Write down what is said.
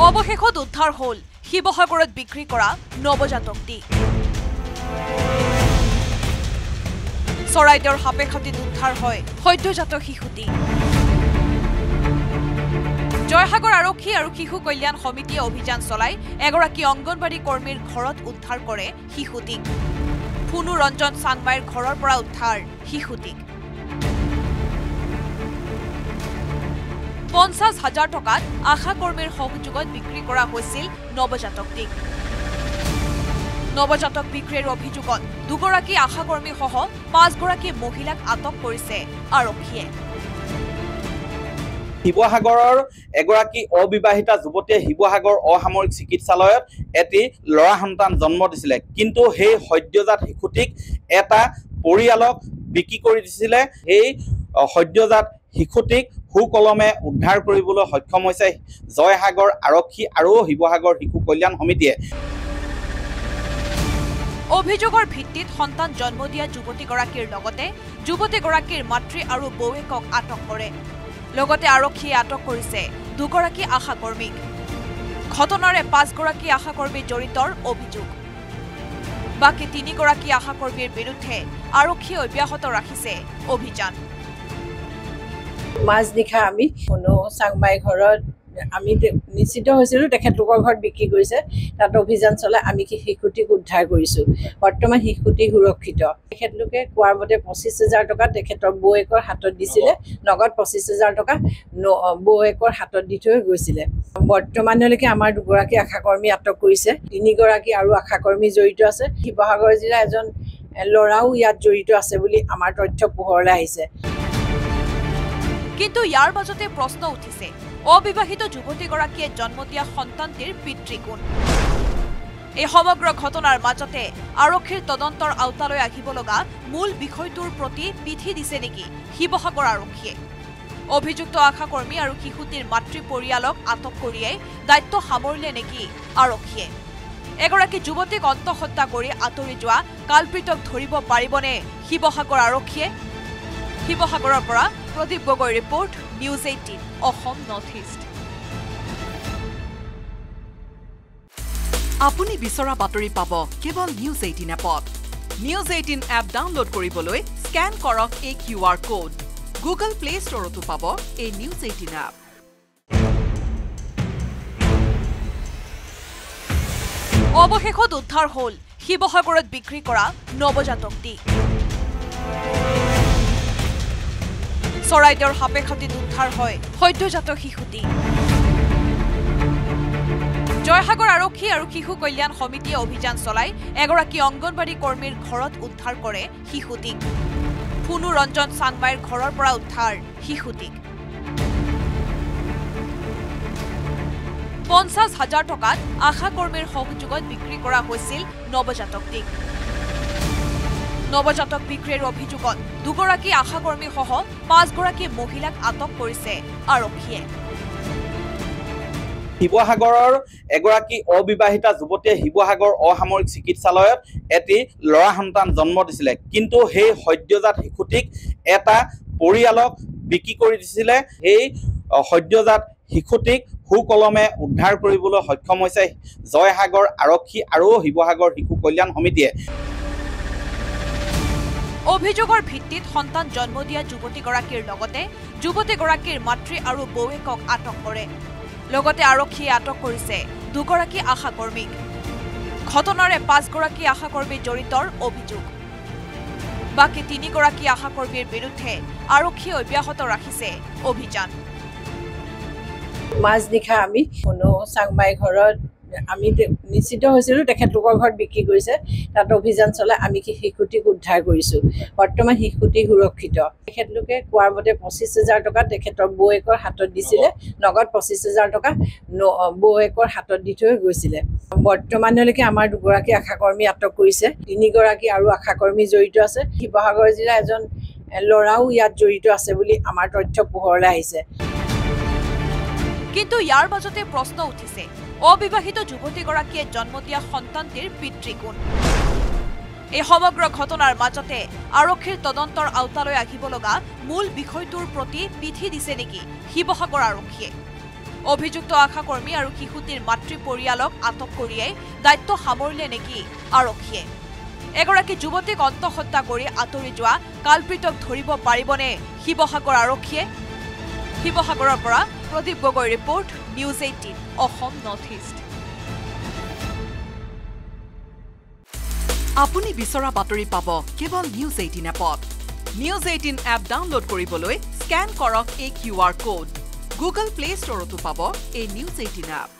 অৱশেষত উদ্ধাৰ হল শিৱসাগৰত বিক্ৰী কৰা নৱজাতকটি। চৰাইদেউৰ সাপেখাতিত উদ্ধাৰ হয় সদ্যজাত শিশুটি। জয়সাগৰ আৰক্ষী আৰু শিশু কল্যাণ সমিতিয়ে অভিযান চলাই এগৰাকী অংগনবাড়ী কৰ্মীৰ ঘৰত উদ্ধাৰ কৰে শিশুটিক। ফুনু ৰঞ্জন চাংমাইৰ ঘৰৰ পৰা উদ্ধাৰ শিশুটিক। 50,000 টকাত আশা কৰ্মীৰ সহযোগত বিক্ৰী কৰা হৈছিল নৱজাতকটিক। নৱজাতক বিক্ৰীৰ অভিযোগত দুগৰাকী আশা কৰ্মী সহ 5 গৰাকী মহিলাক আটক কৰিছে আৰক্ষীয়ে। শিৱসাগৰৰ এগৰাকী অবিবাহিতা যুৱতীয়ে শিৱসাগৰ অসামৰিক চিকিৎসালয়ত এটি ল'ৰা সন্তান জন্ম দিছিলে, কিন্তু সেই সদ্যজাত শিশুটিক এটা পৰিয়ালক বিক্ৰী কৰি দিছিলে। সেই সদ্যজাত শিশুটিক সুকলমে উদ্ধাৰ কৰিবলৈ সক্ষম হৈছে জয়সাগৰ আৰক্ষী আৰু শিৱসাগৰ শিশু কল্যাণ সমিতিয়ে। অভিযোগৰ ভিত্তিত সন্তান জন্ম দিয়া যুৱতীগৰাকীৰ লগতে যুৱতীগৰাকীৰ মাতৃ আৰু বৌৱেকক আটক কৰে। লগতে আৰক্ষীয়ে আটক কৰিছে দুগৰাকী আশা কৰ্মীক। ঘটনাৰে 5 গৰাকী আশা কৰ্মী জড়িতৰ অভিযোগ। বাকী 3 গৰাকী আশা কৰ্মীৰ বিৰুদ্ধে আৰক্ষীয়ে অব্যাহত ৰাখিছে অভিযান। মাজনিশা আমি কোনো চাংমাই ঘৰত আমি নিশ্চিত হৈছিলোঁ তেখেতলোকৰ ঘৰত বিক্ৰী কৰিছে। তাত অভিযান চলাই আমি শিশুটিক উদ্ধাৰ কৰিছোঁ। বৰ্তমান শিশুটি সুৰক্ষিত। তেখেতলোকে কোৱাৰ মতে 25,000 টকা তেখেতৰ বৌৱেকৰ হাতত দিছিলে, নগদ 25,000 টকা বৌৱেকৰ হাতত দি থৈ গৈছিলে। বৰ্তমানলৈকে আমাৰ 2 গৰাকী আশাকৰ্মী আটক কৰিছে, 3 গৰাকী আৰু আশাকৰ্মী জড়িত আছে। শিৱসাগৰ জিলাৰ এজন ল'ৰাও ইয়াত জড়িত আছে বুলি আমাৰ তথ্য পোহৰলৈ আহিছে। কিন্তু ইয়াৰ মাজতে প্ৰশ্ন উঠিছে, অবিবাহিত যুৱতীগৰাকীয়ে জন্ম দিয়া সন্তানটিৰ পিতৃ কোন? এই সমগ্ৰ ঘটনাৰ মাজতে আৰক্ষীৰ তদন্তৰ আওতালৈ আহিব লগা মূল বিষয়টোৰ প্ৰতি পিঠি দিছে নেকি শিৱসাগৰ আৰক্ষীয়ে? অভিযুক্ত আশাকৰ্মী আৰু শিশুটিৰ মাতৃ পৰিয়ালক আটক কৰিয়েই দায়িত্ব সামৰিলে নেকি আৰক্ষীয়ে? এগৰাকী যুৱতীক আত্মহত্যা কৰি আঁতৰি যোৱা কালপ্ৰিতক ধৰিব পাৰিবনে শিৱসাগৰ আৰক্ষীয়ে? শিৱসাগৰৰ পৰা Pradip Gogoi report, news 18 Assam north east. আপুনি বিচৰা বাতৰি পাব কেৱল নিউজ 18 এপত। নিউজ 18 এপ ডাউনলোড কৰিবলৈ স্কেন কৰক এই QR কোড। গুগল প্লে ষ্টৰতো পাব এই নিউজ 18 এপ। অৱশেষত উদ্ধাৰ হল শিৱসাগৰত বিক্ৰী কৰা নৱজাতকটি। চৰাইদেউৰ সাপেখাতিত উদ্ধাৰ হয় সদ্যজাত শিশুটি। জয়সাগৰ আৰক্ষী আৰু শিশু কল্যাণ সমিতিয়ে অভিযান চলাই এগৰাকী অংগনবাড়ী কৰ্মীৰ ঘৰত উদ্ধাৰ কৰে শিশুটিক। ফুনু ৰঞ্জন চাংমাইৰ ঘৰৰ পৰা উদ্ধাৰ শিশুটিক। 50,000 টকাত আশা কৰ্মীৰ সহযোগত বিক্ৰী কৰা হৈছিল নৱজাতকটিক। নৱজাতক বিক্ৰীৰ অভিযোগত 2 গৰাকী আশা কৰ্মী সহ 5 গৰাকী মহিলাক আটক কৰিছে আৰক্ষীয়ে। শিৱসাগৰৰ এগৰাকী অবিবাহিতা যুৱতীয়ে শিৱসাগৰ অসামৰিক চিকিৎসালয়ত এটি ল'ৰা সন্তান জন্ম দিছিলে, কিন্তু সেই সদ্যজাত শিশুটিক এটা পৰিয়ালক বিক্ৰী কৰি দিছিলে। সেই সদ্যজাত শিশুটিক সুকলমে উদ্ধাৰ কৰিবলৈ সক্ষম হৈছে জয়সাগৰ আৰক্ষী আৰু শিৱসাগৰ শিশু কল্যাণ সমিতিয়ে। অভিযোগৰ ভিত্তিত সন্তান জন্ম দিয়া যুৱতীগৰাকীৰ লগতে যুৱতীগৰাকীৰ মাতৃ আৰু বৌৱেকক আটক কৰে। লগতে আৰক্ষীয়ে আটক কৰিছে 2 গৰাকী আশা কৰ্মীক। ঘটনাৰে 5 গৰাকী আশা কৰ্মী জড়িতৰ অভিযোগ। বাকী 3 গৰাকী আশা কৰ্মীৰ বিৰুদ্ধে আৰক্ষীয়ে অব্যাহত ৰাখিছে অভিযান। মাজনিশা আমি কোনো চাংমাই ঘৰত আমি নিশ্চিত হৈছিলোঁ তেখেতলোকৰ ঘৰত বিক্ৰী কৰিছে। তাত অভিযান চলাই আমি শিশুটিক উদ্ধাৰ কৰিছোঁ। বৰ্তমান শিশুটি সুৰক্ষিত। তেখেতলোকে কোৱাৰ মতে 25,000 টকা তেখেতৰ বৌৱেকৰ হাতত দিছিলে, নগদ 25,000 টকা বৌৱেকৰ হাতত দি থৈ গৈছিলে। বৰ্তমানলৈকে আমাৰ 2 গৰাকী আশাকৰ্মী আটক কৰিছে, 3 গৰাকী আৰু আশাকৰ্মী জড়িত আছে। শিৱসাগৰ জিলাৰ এজন ল'ৰাও ইয়াত জড়িত আছে বুলি আমাৰ তথ্য পোহৰলৈ আহিছে। কিন্তু ইয়াৰ মাজতে প্ৰশ্ন উঠিছে, অবিবাহিত যুৱতীগৰাকীয়ে জন্ম দিয়া সন্তানটিৰ পিতৃ কোন? এই সমগ্ৰ ঘটনাৰ মাজতে আৰক্ষীৰ তদন্তৰ আওতালৈ আহিব লগা মূল বিষয়টোৰ প্ৰতি পিঠি দিছে নেকি শিৱসাগৰ আৰক্ষীয়ে? অভিযুক্ত আশাকৰ্মী আৰু শিশুটিৰ মাতৃ পৰিয়ালক আটক কৰিয়েই দায়িত্ব সামৰিলে নেকি আৰক্ষীয়ে এগৰাকী যুৱতীক আত্মহত্যা কৰি আঁতৰি যোৱা কালপ্ৰিতক ধৰিব পাৰিবনে শিৱসাগৰ আৰক্ষীয়ে শিৱসাগৰৰ পৰা Pradip Gogoi report news 18 Assam north east আপুনি বিচৰা বাতৰি পাব কেৱল নিউজ 18 এপত নিউজ 18 এপ ডাউনলোড কৰিবলৈ স্ক্যান কৰক এই QR কোড গুগল প্লে ষ্টৰতো পাব এই নিউজ 18 এপ